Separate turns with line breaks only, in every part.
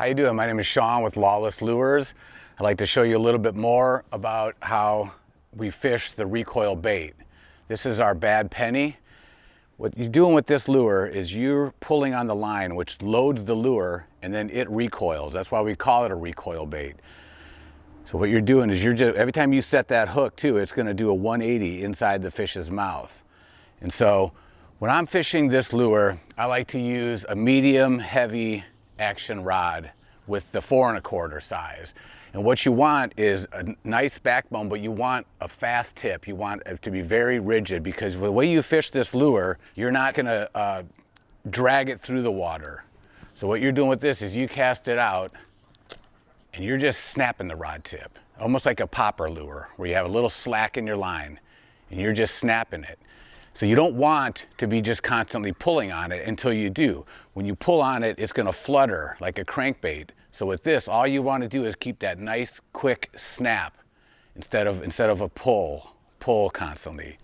How you doing? My name is Sean with Lawless Lures. I'd like to show you a little bit more about how we fish the recoil bait. This is our bad penny. What you're doing with this lure is you're pulling on the line, which loads the lure, and then it recoils. That's why we call it a recoil bait. So what you're doing is every time you set that hook too, it's going to do a 180 inside the fish's mouth. And so when I'm fishing this lure, I like to use a medium heavy action rod with the 4 1/4 size. And what you want is a nice backbone, but you want a fast tip. You want it to be very rigid, because the way you fish this lure, you're not going to drag it through the water. So what you're doing with this is you cast it out and you're just snapping the rod tip, almost like a popper lure, where you have a little slack in your line and you're just snapping it. So you don't want to be just constantly pulling on it until you do. When you pull on it, it's going to flutter like a crankbait. So with this, all you want to do is keep that nice, quick snap instead of a pull constantly.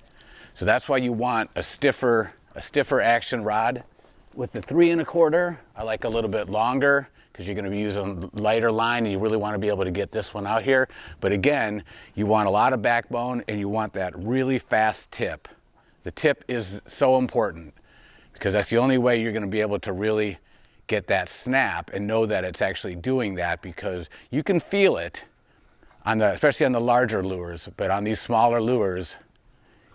So that's why you want a stiffer action rod. With the 3 1/4, I like a little bit longer, because you're going to be using lighter line and you really want to be able to get this one out here. But again, you want a lot of backbone and you want that really fast tip. The tip is so important, because that's the only way you're going to be able to really get that snap and know that it's actually doing that, because you can feel it especially on the larger lures, but on these smaller lures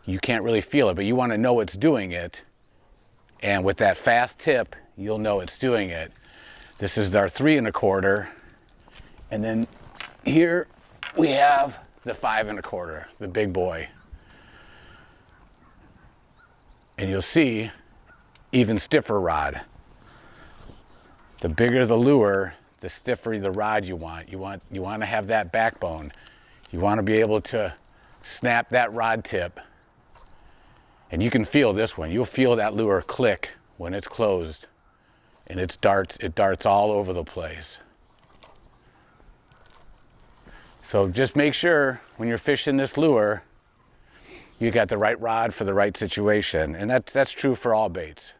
you can't really feel it, but you want to know it's doing it. And with that fast tip, you'll know it's doing it. This is our 3 1/4, and then here we have the 5 1/4, the big boy. And you'll see even stiffer rod. The bigger the lure, the stiffer the rod you want. You want to have that backbone. You want to be able to snap that rod tip. And you can feel this one. You'll feel that lure click when it's closed. And it darts all over the place. So just make sure when you're fishing this lure, you got the right rod for the right situation. And that's true for all baits.